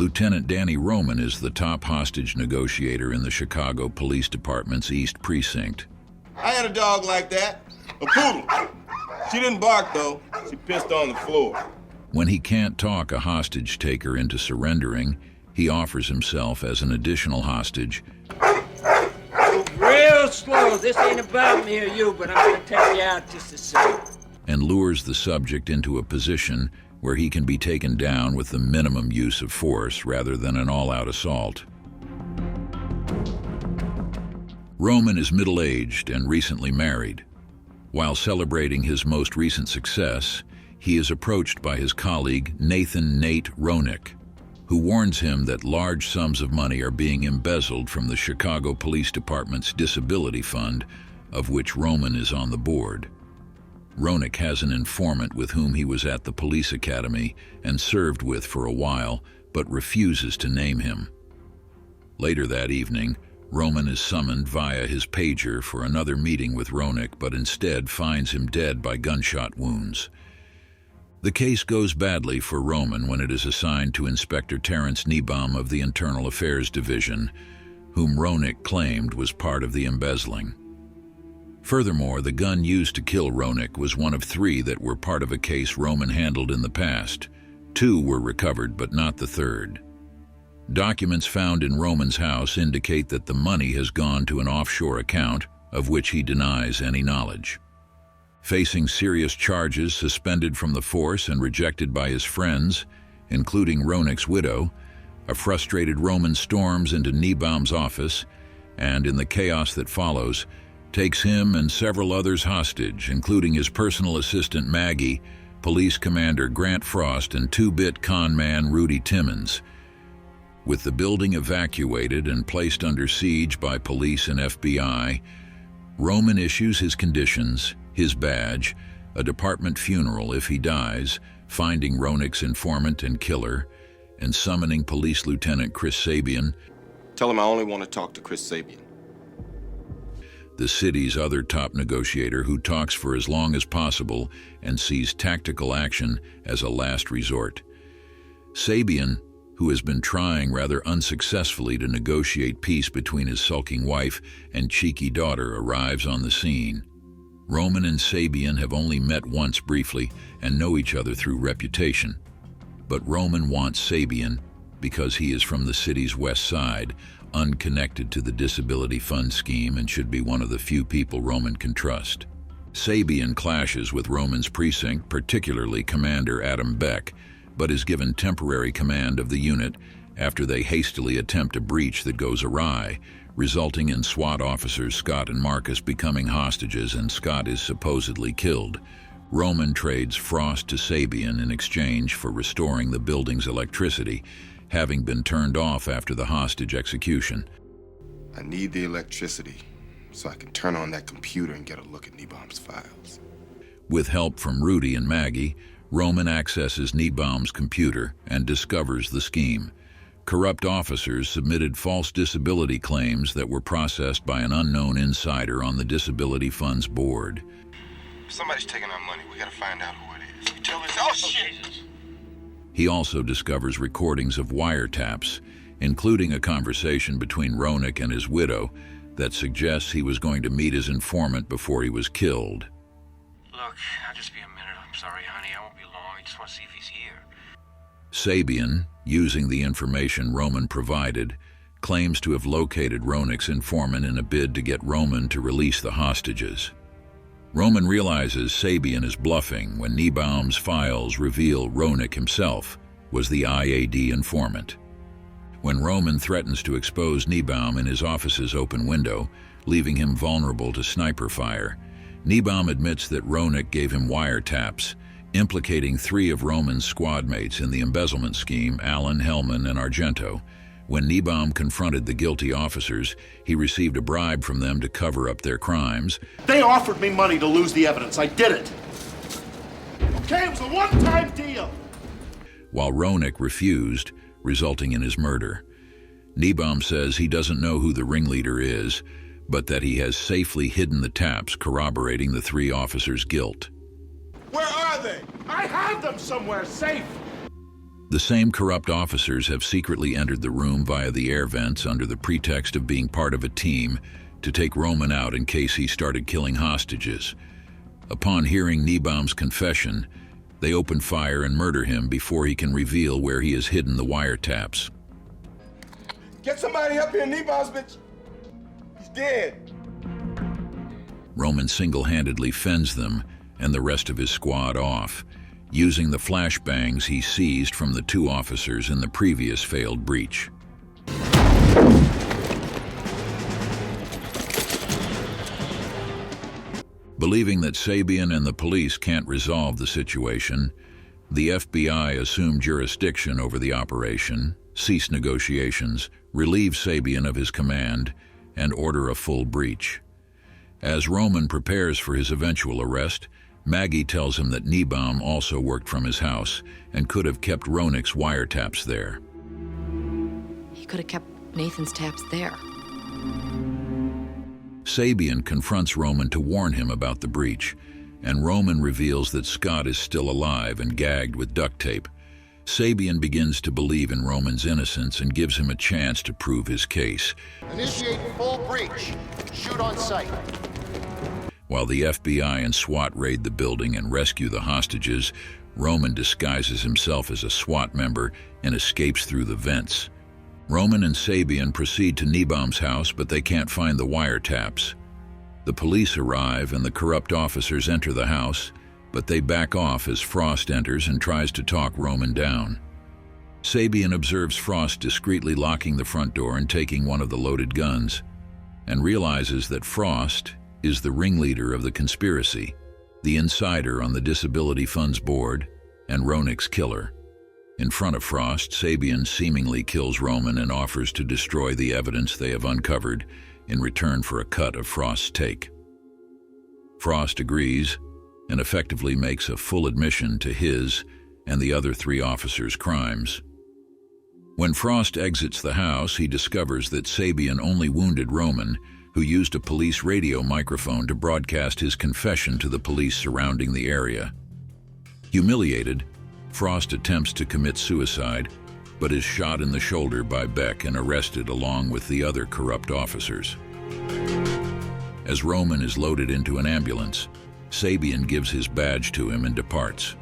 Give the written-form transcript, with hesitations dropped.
Lieutenant Danny Roman is the top hostage negotiator in the Chicago Police Department's East Precinct. I had a dog like that, a poodle. She didn't bark, though. She pissed on the floor. When he can't talk a hostage taker into surrendering, he offers himself as an additional hostage. Real slow. This ain't about me or you, but I'm gonna take you out just the same. And lures the subject into a position where he can be taken down with the minimum use of force rather than an all-out assault. Roman is middle-aged and recently married. While celebrating his most recent success, he is approached by his colleague Nathan "Nate" Roenick, who warns him that large sums of money are being embezzled from the Chicago Police Department's disability fund, of which Roman is on the board. Roenick has an informant with whom he was at the police academy and served with for a while, but refuses to name him. Later that evening, Roman is summoned via his pager for another meeting with Roenick, but instead finds him dead by gunshot wounds. The case goes badly for Roman when it is assigned to Inspector Terrence Niebaum of the Internal Affairs Division, whom Roenick claimed was part of the embezzling. Furthermore, the gun used to kill Roenick was one of 3 that were part of a case Roman handled in the past. 2 were recovered, but not the third. Documents found in Roman's house indicate that the money has gone to an offshore account, of which he denies any knowledge. Facing serious charges, suspended from the force and rejected by his friends, including Roenick's widow, a frustrated Roman storms into Niebaum's office, and in the chaos that follows, takes him and several others hostage, including his personal assistant Maggie, Police Commander Grant Frost, and 2-bit con man Rudy Timmons. With the building evacuated and placed under siege by police and FBI, Roman issues his conditions, his badge, a department funeral if he dies, finding Roenick's informant and killer, and summoning Police Lieutenant Chris Sabian. Tell him I only want to talk to Chris Sabian. The city's other top negotiator who talks for as long as possible and sees tactical action as a last resort. Sabian, who has been trying rather unsuccessfully to negotiate peace between his sulking wife and cheeky daughter, arrives on the scene. Roman and Sabian have only met once briefly and know each other through reputation. But Roman wants Sabian because he is from the city's west side, unconnected to the disability fund scheme, and should be one of the few people Roman can trust. Sabian clashes with Roman's precinct, particularly Commander Adam Beck, but is given temporary command of the unit after they hastily attempt a breach that goes awry, resulting in SWAT officers Scott and Marcus becoming hostages, and Scott is supposedly killed. Roman trades Frost to Sabian in exchange for restoring the building's electricity, having been turned off after the hostage execution. I need the electricity so I can turn on that computer and get a look at Niebaum's files. With help from Rudy and Maggie, Roman accesses Niebaum's computer and discovers the scheme. Corrupt officers submitted false disability claims that were processed by an unknown insider on the Disability Fund's board. Somebody's taking our money. We gotta find out who it is. You tell us. Oh, shit! He also discovers recordings of wiretaps, including a conversation between Roenick and his widow that suggests he was going to meet his informant before he was killed. Look, I'll just be a minute. I'm sorry, honey. I won't be long. I just want to see if he's here. Sabian, using the information Roman provided, claims to have located Roenick's informant in a bid to get Roman to release the hostages. Roman realizes Sabian is bluffing when Niebaum's files reveal Roenick himself was the IAD informant. When Roman threatens to expose Niebaum in his office's open window, leaving him vulnerable to sniper fire, Niebaum admits that Roenick gave him wiretaps, implicating 3 of Roman's squad mates in the embezzlement scheme, Allen, Hellman, and Argento. When Niebaum confronted the guilty officers, he received a bribe from them to cover up their crimes. They offered me money to lose the evidence. I did it. Okay, it was a one-time deal. While Roenick refused, resulting in his murder. Niebaum says he doesn't know who the ringleader is, but that he has safely hidden the taps corroborating the 3 officers' guilt. Where are they? I have them somewhere safe. The same corrupt officers have secretly entered the room via the air vents under the pretext of being part of a team to take Roman out in case he started killing hostages. Upon hearing Niebaum's confession, they open fire and murder him before he can reveal where he has hidden the wiretaps. Get somebody up here, Niebaum's bitch. He's dead. Roman single-handedly fends them and the rest of his squad off, using the flashbangs he seized from the 2 officers in the previous failed breach. Believing that Sabian and the police can't resolve the situation, the FBI assume jurisdiction over the operation, cease negotiations, relieve Sabian of his command, and order a full breach. As Roman prepares for his eventual arrest, Maggie tells him that Niebaum also worked from his house and could have kept Roenick's wiretaps there. He could have kept Nathan's taps there. Sabian confronts Roman to warn him about the breach, and Roman reveals that Scott is still alive and gagged with duct tape. Sabian begins to believe in Roman's innocence and gives him a chance to prove his case. Initiate full breach. Shoot on sight. While the FBI and SWAT raid the building and rescue the hostages, Roman disguises himself as a SWAT member and escapes through the vents. Roman and Sabian proceed to Niebaum's house, but they can't find the wiretaps. The police arrive and the corrupt officers enter the house, but they back off as Frost enters and tries to talk Roman down. Sabian observes Frost discreetly locking the front door and taking one of the loaded guns, and realizes that Frost is the ringleader of the conspiracy, the insider on the Disability Funds board, and Roenick's killer. In front of Frost, Sabian seemingly kills Roman and offers to destroy the evidence they have uncovered in return for a cut of Frost's take. Frost agrees and effectively makes a full admission to his and the other 3 officers' crimes. When Frost exits the house, he discovers that Sabian only wounded Roman, who used a police radio microphone to broadcast his confession to the police surrounding the area. Humiliated, Frost attempts to commit suicide, but is shot in the shoulder by Beck and arrested along with the other corrupt officers. As Roman is loaded into an ambulance, Sabian gives his badge to him and departs.